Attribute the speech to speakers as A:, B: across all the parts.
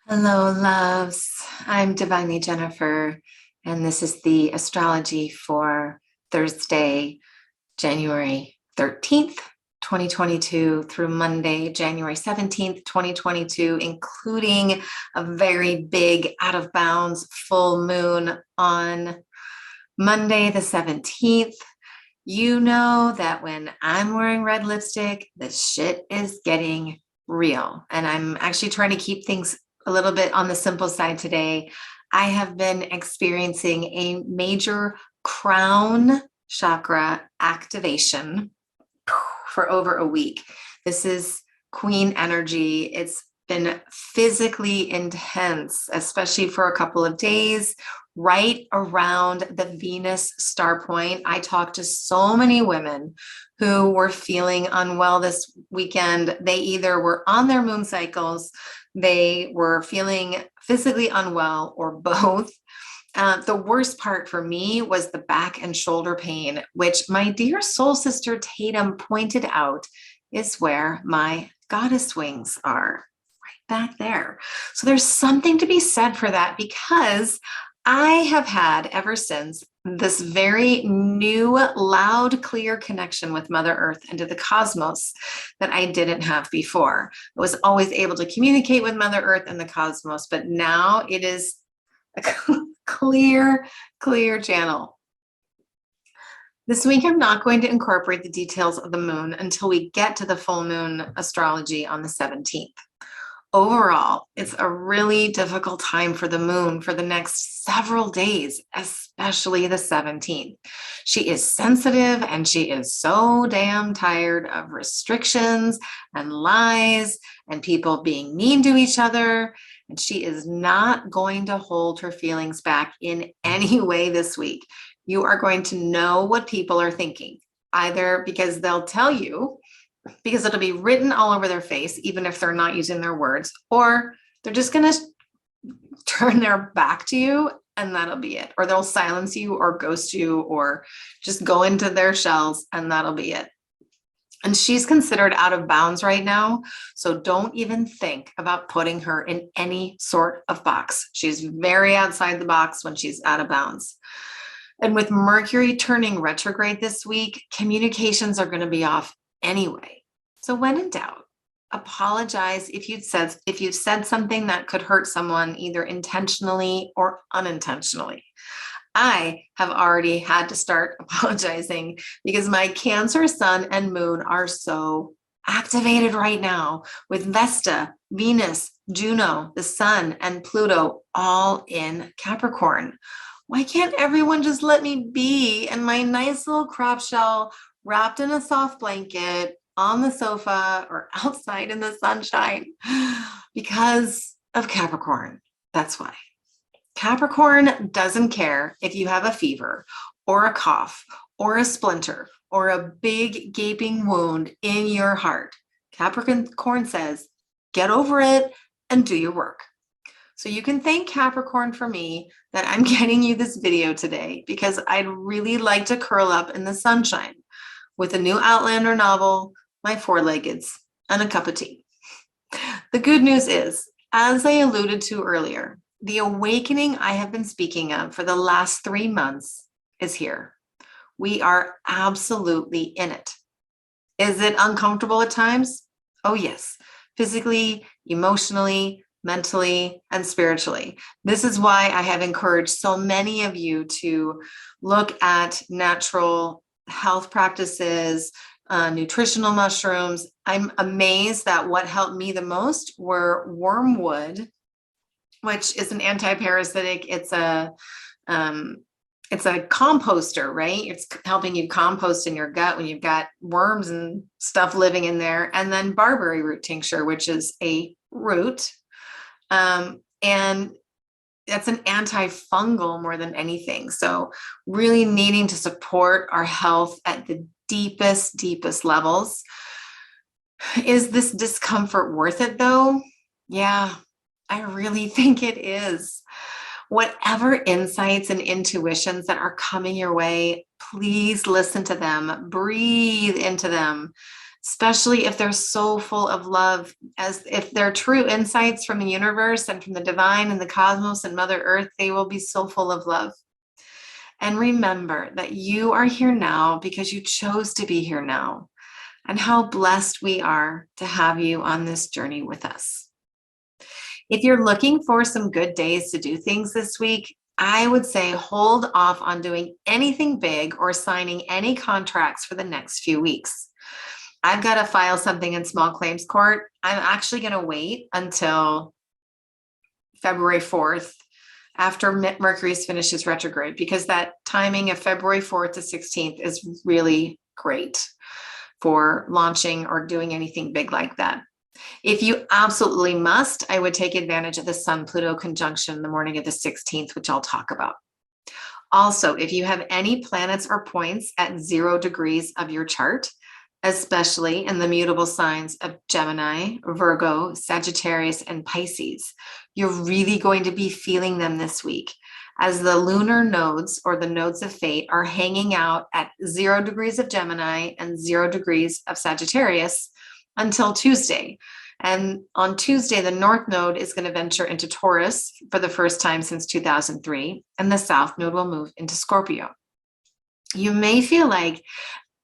A: Hello, loves. I'm Divinely Jennifer, and this is the astrology for Thursday, January 13th, 2022 through Monday, January 17th, 2022, including a very big out of bounds full moon on Monday, the 17th. You know that when I'm wearing red lipstick, the shit is getting real. And I'm actually trying to keep things a little bit on the simple side today. I have been experiencing a major crown chakra activation for over a week. This is queen energy. It's been physically intense, especially for a couple of days, right around the Venus star point. I talked to so many women who were feeling unwell this weekend. They either were on their moon cycles, they were feeling physically unwell, or both. The worst part for me was the back and shoulder pain, which my dear soul sister Tatum pointed out is where my goddess wings are, right back there. So there's something to be said for that, because I have had ever since this very new, loud, clear connection with Mother Earth and to the cosmos that I didn't have before. I was always able to communicate with Mother Earth and the cosmos, but now it is a clear channel. This week, I'm not going to incorporate the details of the moon until we get to the full moon astrology on the 17th. Overall, it's a really difficult time for the moon for the next several days, especially the 17th. She is sensitive and she is so damn tired of restrictions and lies and people being mean to each other. And she is not going to hold her feelings back in any way this week. You are going to know what people are thinking, either because they'll tell you, because it'll be written all over their face, even if they're not using their words, or they're just going to turn their back to you and that'll be it. Or they'll silence you or ghost you or just go into their shells and that'll be it. And she's considered out of bounds right now. So don't even think about putting her in any sort of box. She's very outside the box when she's out of bounds. And with Mercury turning retrograde this week, communications are going to be off anyway. So when in doubt, apologize if you've said something that could hurt someone, either intentionally or unintentionally. I have already had to start apologizing because my Cancer sun and moon are so activated right now with Vesta, Venus, Juno, the sun, and Pluto all in Capricorn. Why can't everyone just let me be in my nice little crop shell, wrapped in a soft blanket on the sofa or outside in the sunshine? Because of Capricorn. That's why. Capricorn doesn't care if you have a fever or a cough or a splinter or a big gaping wound in your heart. Capricorn says, get over it and do your work. So you can thank Capricorn for me that I'm getting you this video today, because I'd really like to curl up in the sunshine with a new Outlander novel, my four-leggeds, and a cup of tea. The good news is, as I alluded to earlier, the awakening I have been speaking of for the last 3 months is here. We are absolutely in it. Is it uncomfortable at times? Oh yes, physically, emotionally, mentally, and spiritually. This is why I have encouraged so many of you to look at natural health practices, nutritional mushrooms. I'm amazed that what helped me the most were wormwood, which is an anti-parasitic. It's a composter, right? It's helping you compost in your gut when you've got worms and stuff living in there. And then barberry root tincture, which is a root. And that's an antifungal more than anything. So really needing to support our health at the deepest levels. Is this discomfort worth it though? Yeah, I really think it is. Whatever insights and intuitions that are coming your way, please listen to them, breathe into them, especially if they're so full of love, as if they're true insights from the universe and from the divine and the cosmos and Mother Earth, they will be so full of love. And remember that you are here now because you chose to be here now, and how blessed we are to have you on this journey with us. If you're looking for some good days to do things this week, I would say hold off on doing anything big or signing any contracts for the next few weeks. I've got to file something in small claims court. I'm actually going to wait until February 4th after Mercury's finishes retrograde, because that timing of February 4th to 16th is really great for launching or doing anything big like that. If you absolutely must, I would take advantage of the Sun-Pluto conjunction the morning of the 16th, which I'll talk about. Also, if you have any planets or points at 0 degrees of your chart, especially in the mutable signs of Gemini, Virgo, Sagittarius, and Pisces, you're really going to be feeling them this week, as the lunar nodes, or the nodes of fate, are hanging out at 0 degrees of Gemini and 0 degrees of Sagittarius until Tuesday. And on Tuesday, the North Node is going to venture into Taurus for the first time since 2003, and the South Node will move into Scorpio. You may feel like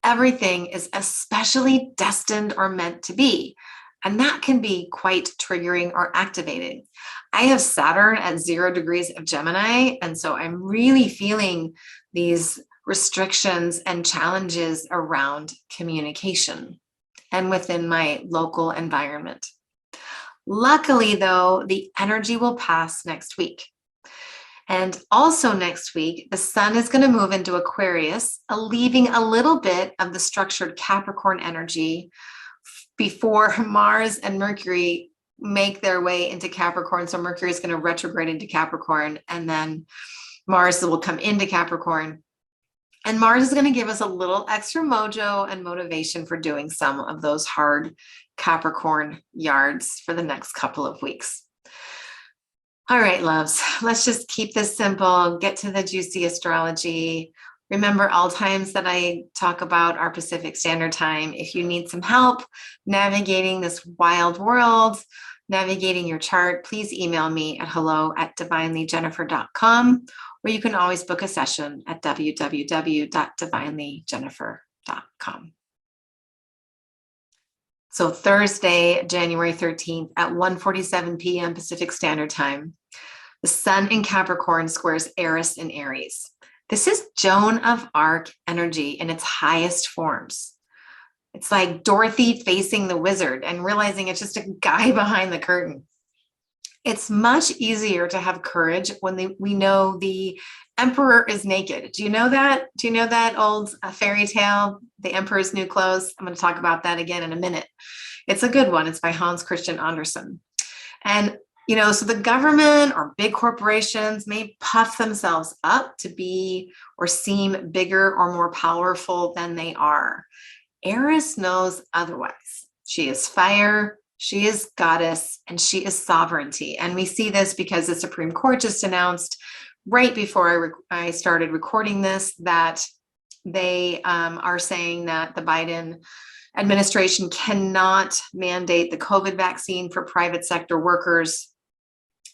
A: everything is especially destined or meant to be, and that can be quite triggering or activating. I have Saturn at 0 degrees of Gemini, and so I'm really feeling these restrictions and challenges around communication and within my local environment. Luckily, though, the energy will pass next week. And also next week, the sun is going to move into Aquarius, leaving a little bit of the structured Capricorn energy before Mars and Mercury make their way into Capricorn. So Mercury is going to retrograde into Capricorn, and then Mars will come into Capricorn. And Mars is going to give us a little extra mojo and motivation for doing some of those hard Capricorn yards for the next couple of weeks. All right, loves, let's just keep this simple, get to the juicy astrology. Remember, all times that I talk about are Pacific Standard Time. If you need some help navigating this wild world, navigating your chart, please email me at hello@divinelyjennifer.com, or you can always book a session at www.divinelyjennifer.com. So Thursday, January 13th at 1:47 p.m. Pacific Standard Time, the sun in Capricorn squares Eris in Aries. This is Joan of Arc energy in its highest forms. It's like Dorothy facing the wizard and realizing it's just a guy behind the curtain. It's much easier to have courage when we know the emperor is naked. Do you know that? Do you know that old fairy tale, The Emperor's New Clothes? I'm going to talk about that again in a minute. It's a good one. It's by Hans Christian Andersen. And, so the government or big corporations may puff themselves up to be or seem bigger or more powerful than they are. Eris knows otherwise. She is fire. She is goddess, and she is sovereignty. And we see this because the Supreme Court just announced right before I started recording this that they are saying that the Biden administration cannot mandate the COVID vaccine for private sector workers,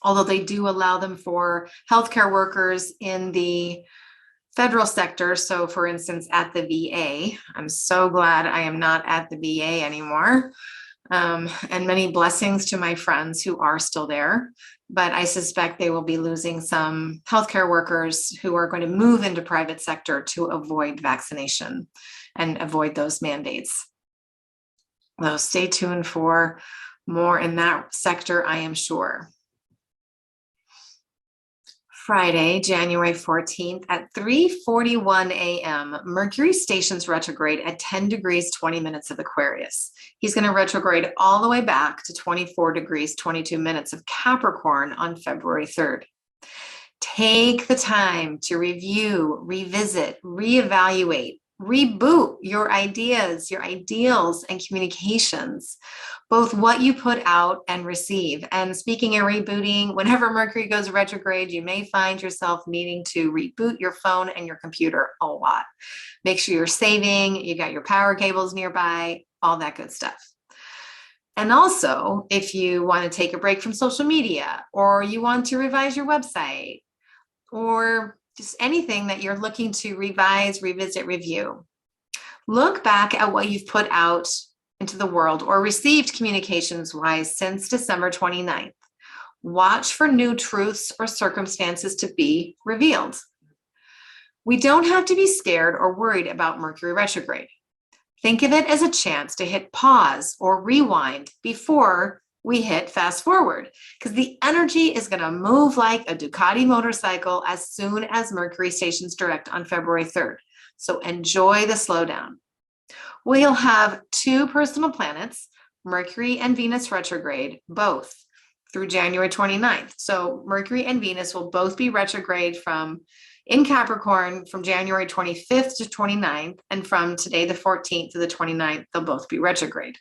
A: although they do allow them for healthcare workers in the federal sector. So for instance, at the VA, I'm so glad I am not at the VA anymore. And many blessings to my friends who are still there, but I suspect they will be losing some healthcare workers who are going to move into private sector to avoid vaccination and avoid those mandates. So stay tuned for more in that sector, I am sure. Friday, January 14th at 3:41 a.m., Mercury stations retrograde at 10 degrees, 20 minutes of Aquarius. He's going to retrograde all the way back to 24 degrees, 22 minutes of Capricorn on February 3rd. Take the time to review, revisit, reevaluate, reboot your ideas, your ideals, and communications, both what you put out and receive. And speaking of rebooting, whenever Mercury goes retrograde, you may find yourself needing to reboot your phone and your computer a lot. Make sure you're saving, you got your power cables nearby, all that good stuff. And also, if you want to take a break from social media, or you want to revise your website, or just anything that you're looking to revise, revisit, review, look back at what you've put out into the world or received communications-wise since December 29th. Watch for new truths or circumstances to be revealed. We don't have to be scared or worried about Mercury retrograde. Think of it as a chance to hit pause or rewind before we hit fast forward, because the energy is going to move like a Ducati motorcycle as soon as Mercury stations direct on February 3rd. So enjoy the slowdown. We'll have two personal planets, Mercury and Venus retrograde, both through January 29th. So Mercury and Venus will both be retrograde in Capricorn from January 25th to 29th, and from today, the 14th to the 29th, they'll both be retrograde.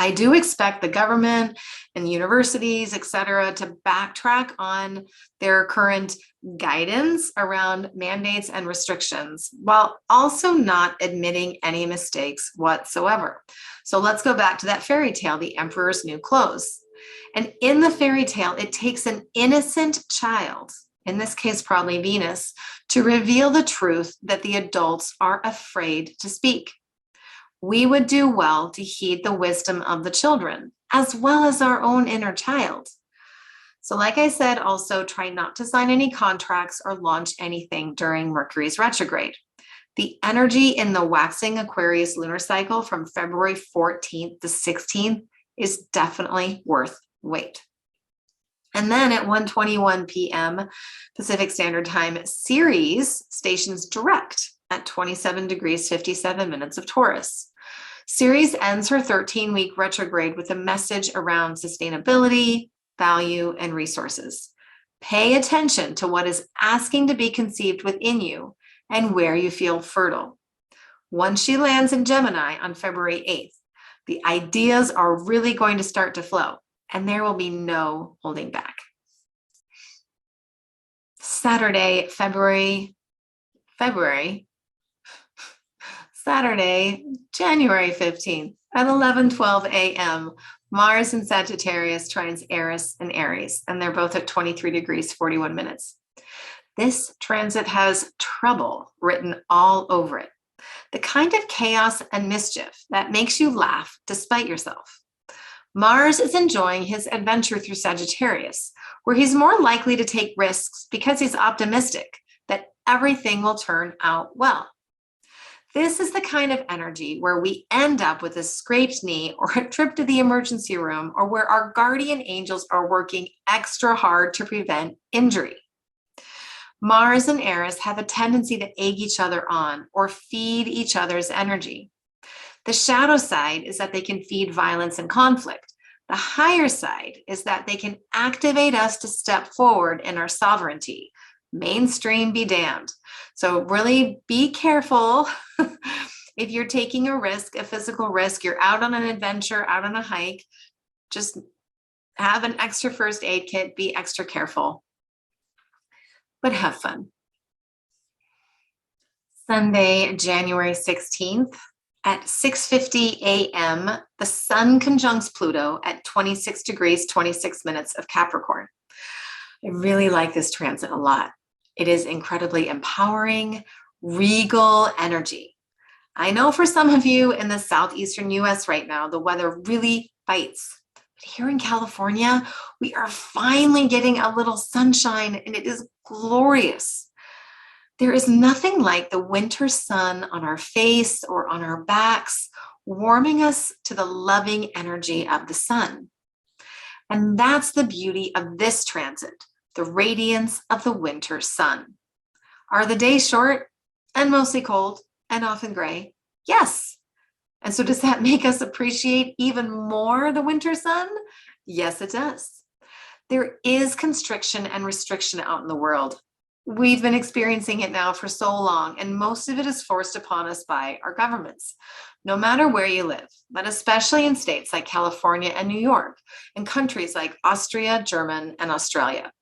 A: I do expect the government and universities, et cetera, to backtrack on their current guidance around mandates and restrictions, while also not admitting any mistakes whatsoever. So let's go back to that fairy tale, The Emperor's New Clothes. And in the fairy tale, it takes an innocent child, in this case, probably Venus, to reveal the truth that the adults are afraid to speak. We would do well to heed the wisdom of the children, as well as our own inner child. So like I said, also try not to sign any contracts or launch anything during Mercury's retrograde. The energy in the waxing Aquarius lunar cycle from February 14th to 16th is definitely worth wait. And then at 1:21 p.m. Pacific Standard Time, Ceres stations direct at 27 degrees 57 minutes of Taurus. Ceres ends her 13-week retrograde with a message around sustainability, value, and resources. Pay attention to what is asking to be conceived within you and where you feel fertile. Once she lands in Gemini on February 8th, the ideas are really going to start to flow, and there will be no holding back. Saturday, January 15th at 11:12 a.m., Mars in Sagittarius trines Eris and Aries, and they're both at 23 degrees 41 minutes. This transit has trouble written all over it, the kind of chaos and mischief that makes you laugh despite yourself. Mars is enjoying his adventure through Sagittarius, where he's more likely to take risks because he's optimistic that everything will turn out well. This is the kind of energy where we end up with a scraped knee or a trip to the emergency room, or where our guardian angels are working extra hard to prevent injury. Mars and Eris have a tendency to egg each other on or feed each other's energy. The shadow side is that they can feed violence and conflict. The higher side is that they can activate us to step forward in our sovereignty. Mainstream be damned. So really be careful if you're taking a risk, a physical risk, you're out on an adventure, out on a hike, just have an extra first aid kit, be extra careful, but have fun. Sunday, January 16th at 6:50 a.m., the Sun conjuncts Pluto at 26 degrees 26 minutes of Capricorn. I really like this transit a lot. It is incredibly empowering, regal energy. I know for some of you in the southeastern US right now, the weather really bites. But here in California, we are finally getting a little sunshine, and it is glorious. There is nothing like the winter sun on our face or on our backs, warming us to the loving energy of the sun. And that's the beauty of this transit, the radiance of the winter sun. Are the days short and mostly cold and often gray? Yes. And so does that make us appreciate even more the winter sun? Yes, it does. There is constriction and restriction out in the world. We've been experiencing it now for so long, and most of it is forced upon us by our governments, no matter where you live, but especially in states like California and New York, and countries like Austria, Germany, and Australia.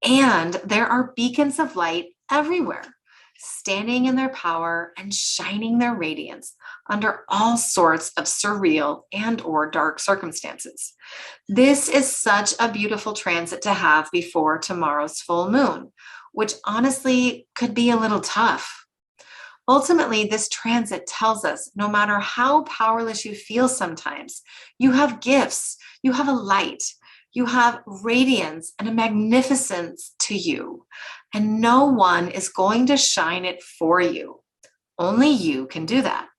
A: And there are beacons of light everywhere. standing in their power and shining their radiance under all sorts of surreal and or dark circumstances. This is such a beautiful transit to have before tomorrow's full moon, which honestly could be a little tough. Ultimately, this transit tells us no matter how powerless you feel sometimes, you have gifts, you have a light, you have radiance and a magnificence to you, and no one is going to shine it for you. Only you can do that.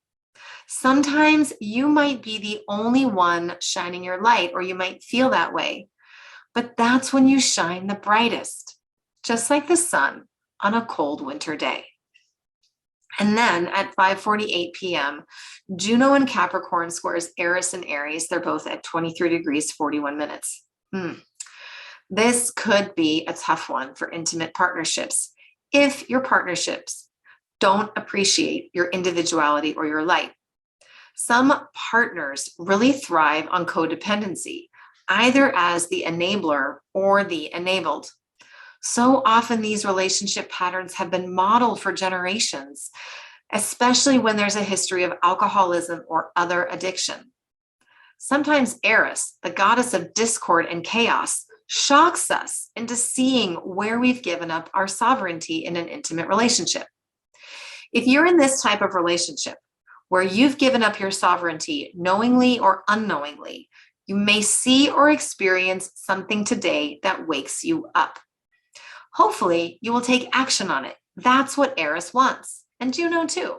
A: Sometimes you might be the only one shining your light, or you might feel that way, but that's when you shine the brightest, just like the sun on a cold winter day. And then at 5:48 p.m., Juno in Capricorn squares Eris in Aries. They're both at 23 degrees, 41 minutes. This could be a tough one for intimate partnerships if your partnerships don't appreciate your individuality or your light. Some partners really thrive on codependency, either as the enabler or the enabled. So often these relationship patterns have been modeled for generations, especially when there's a history of alcoholism or other addiction. Sometimes Eris, the goddess of discord and chaos, shocks us into seeing where we've given up our sovereignty in an intimate relationship. If you're in this type of relationship where you've given up your sovereignty knowingly or unknowingly, you may see or experience something today that wakes you up. Hopefully, you will take action on it. That's what Eris wants, and Juno too.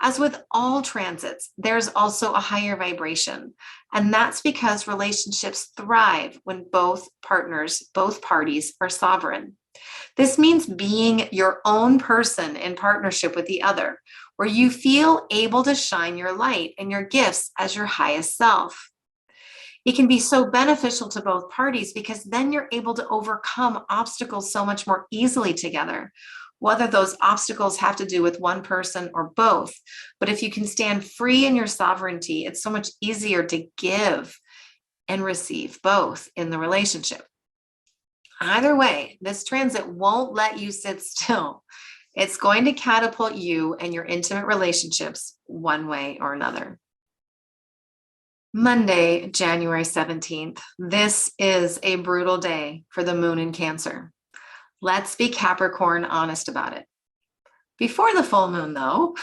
A: As with all transits, there's also a higher vibration, and that's because relationships thrive when both partners, both parties are sovereign. This means being your own person in partnership with the other, where you feel able to shine your light and your gifts as your highest self. It can be so beneficial to both parties because then you're able to overcome obstacles so much more easily together, whether those obstacles have to do with one person or both. But if you can stand free in your sovereignty, it's so much easier to give and receive both in the relationship. Either way, this transit won't let you sit still. It's going to catapult you and your intimate relationships one way or another. Monday, January 17th. This is a brutal day for the moon in Cancer. Let's be Capricorn honest about it. Before the full moon, though,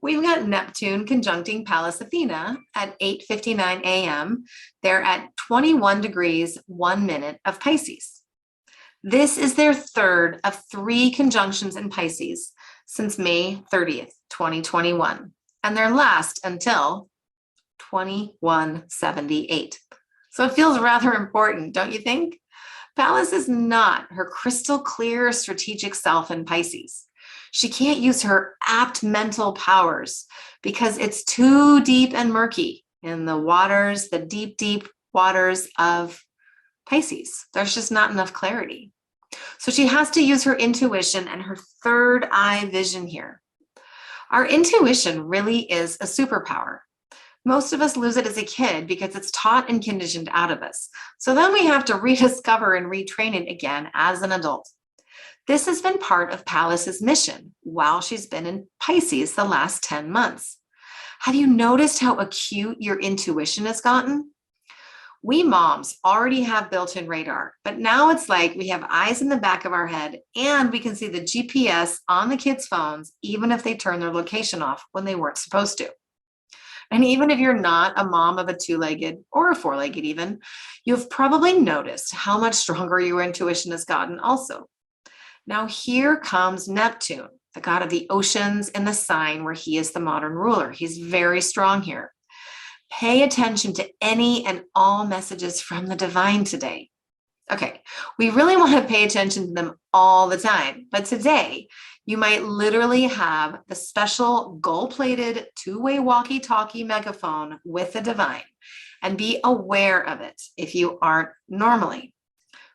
A: we've got Neptune conjuncting Pallas Athena at 8:59 a.m. They're at 21 degrees, 1 minute of Pisces. This is their third of 3 conjunctions in Pisces since May 30th, 2021, and their last until 2178. So it feels rather important, don't you think? Pallas is not her crystal clear strategic self in Pisces. She can't use her apt mental powers because it's too deep and murky in the waters, the deep, deep waters of Pisces. There's just not enough clarity. So she has to use her intuition and her third eye vision here. Our intuition really is a superpower. Most of us lose it as a kid because it's taught and conditioned out of us. So then we have to rediscover and retrain it again as an adult. This has been part of Pallas's mission while she's been in Pisces the last 10 months. Have you noticed how acute your intuition has gotten? We moms already have built-in radar, but now it's like we have eyes in the back of our head and we can see the GPS on the kids' phones, even if they turn their location off when they weren't supposed to. And even if you're not a mom of a 2-legged or a 4-legged even, you've probably noticed how much stronger your intuition has gotten also. Now here comes Neptune, the god of the oceans and the sign where he is the modern ruler. He's very strong here. Pay attention to any and all messages from the divine today. Okay, we really want to pay attention to them all the time, but today you might literally have the special gold-plated 2-way walkie-talkie megaphone with the divine and be aware of it if you aren't normally.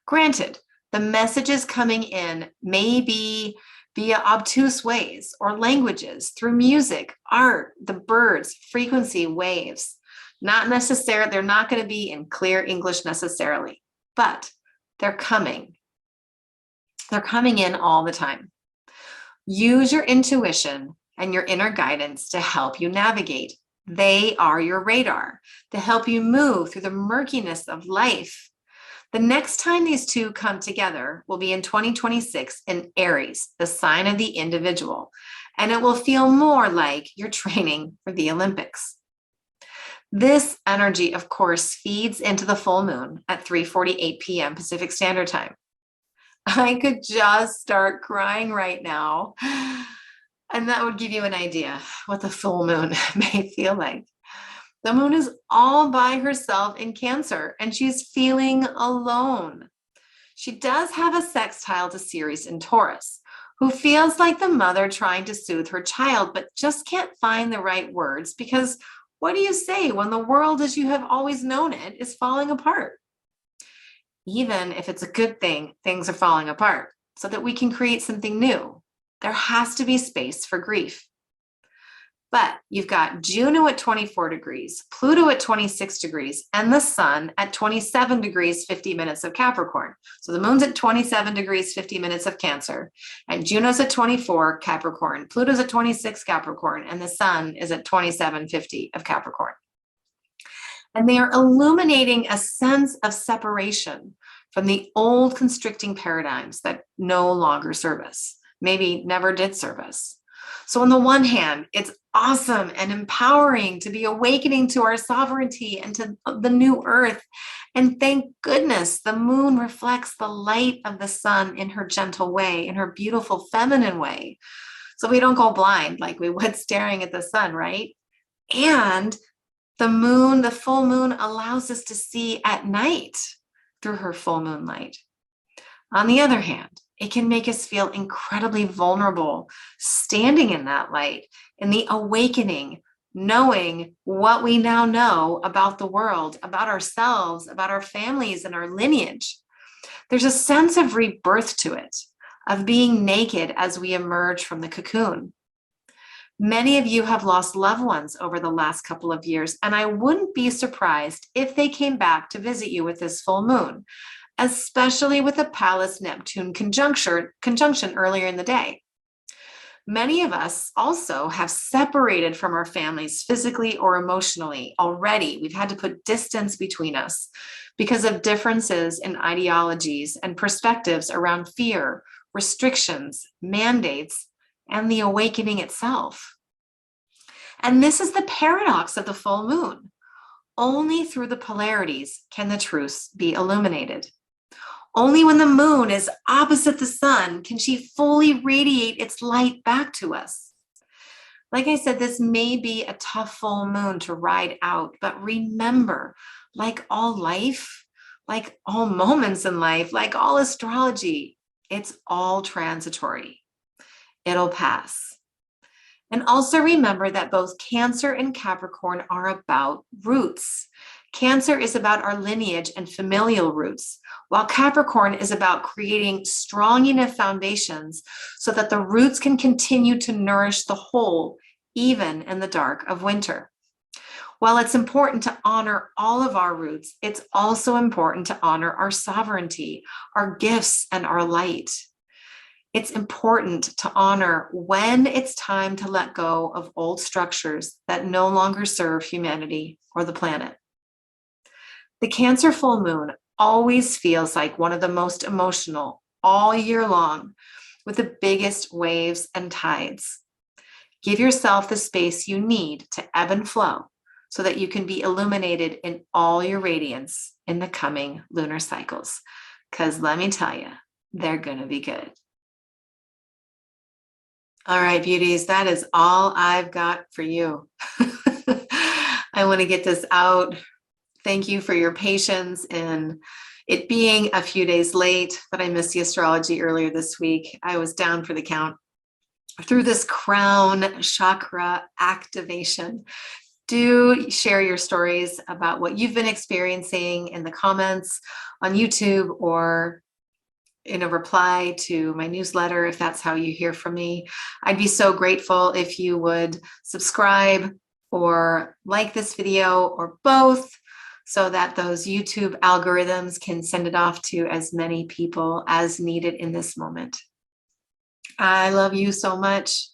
A: Granted, the messages coming in may be via obtuse ways or languages through music, art, the birds, frequency, waves. Not necessarily, they're not going to be in clear English necessarily, but they're coming. They're coming in all the time. Use your intuition and your inner guidance to help you navigate. They are your radar to help you move through the murkiness of life. The next time these two come together will be in 2026 in Aries, the sign of the individual, and it will feel more like you're training for the Olympics. This energy, of course, feeds into the full moon at 3:48 p.m. Pacific Standard Time. I could just start crying right now, and that would give you an idea what the full moon may feel like. The moon is all by herself in Cancer, and she's feeling alone. She does have a sextile to Ceres in Taurus, who feels like the mother trying to soothe her child, but just can't find the right words because what do you say when the world as you have always known it is falling apart? Even if it's a good thing, things are falling apart so that we can create something new. There has to be space for grief. But you've got Juno at 24 degrees, Pluto at 26 degrees, and the sun at 27 degrees, 50 minutes of Capricorn. So the moon's at 27 degrees, 50 minutes of Cancer, and Juno's at 24 Capricorn, Pluto's at 26 Capricorn, and the sun is at 27:50 of Capricorn. And they are illuminating a sense of separation from the old constricting paradigms that no longer serve us, maybe never did serve us. So on the one hand, it's awesome and empowering to be awakening to our sovereignty and to the new earth. And thank goodness the moon reflects the light of the sun in her gentle way, in her beautiful feminine way. So we don't go blind like we would staring at the sun, right? And the moon, the full moon, allows us to see at night through her full moon light. On the other hand, it can make us feel incredibly vulnerable standing in that light, in the awakening, knowing what we now know about the world, about ourselves, about our families and our lineage. There's a sense of rebirth to it, of being naked as we emerge from the cocoon. Many of you have lost loved ones over the last couple of years, and I wouldn't be surprised if they came back to visit you with this full moon, especially with the Pallas-Neptune conjunction earlier in the day. Many of us also have separated from our families physically or emotionally already. We've had to put distance between us because of differences in ideologies and perspectives around fear, restrictions, mandates, and the awakening itself. And this is the paradox of the full moon. Only through the polarities can the truths be illuminated. Only when the moon is opposite the sun can she fully radiate its light back to us. Like I said, this may be a tough full moon to ride out, but remember, like all life, like all moments in life, like all astrology, it's all transitory. It'll pass. And also remember that both Cancer and Capricorn are about roots. Cancer is about our lineage and familial roots, while Capricorn is about creating strong enough foundations so that the roots can continue to nourish the whole, even in the dark of winter. While it's important to honor all of our roots, it's also important to honor our sovereignty, our gifts, and our light. It's important to honor when it's time to let go of old structures that no longer serve humanity or the planet. The Cancer full moon always feels like one of the most emotional all year long, with the biggest waves and tides. Give yourself the space you need to ebb and flow so that you can be illuminated in all your radiance in the coming lunar cycles. Because let me tell you, they're going to be good. All right, beauties, that is all I've got for you. I want to get this out. Thank you for your patience in it being a few days late, but I missed the astrology earlier this week. I was down for the count. Through this crown chakra activation, do share your stories about what you've been experiencing in the comments on YouTube or in a reply to my newsletter, if that's how you hear from me. I'd be so grateful if you would subscribe or like this video or both so that those YouTube algorithms can send it off to as many people as needed in this moment. I love you so much.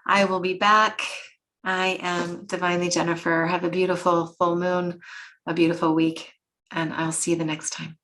A: I will be back. I am Divinely Jennifer. Have a beautiful full moon, a beautiful week, and I'll see you the next time.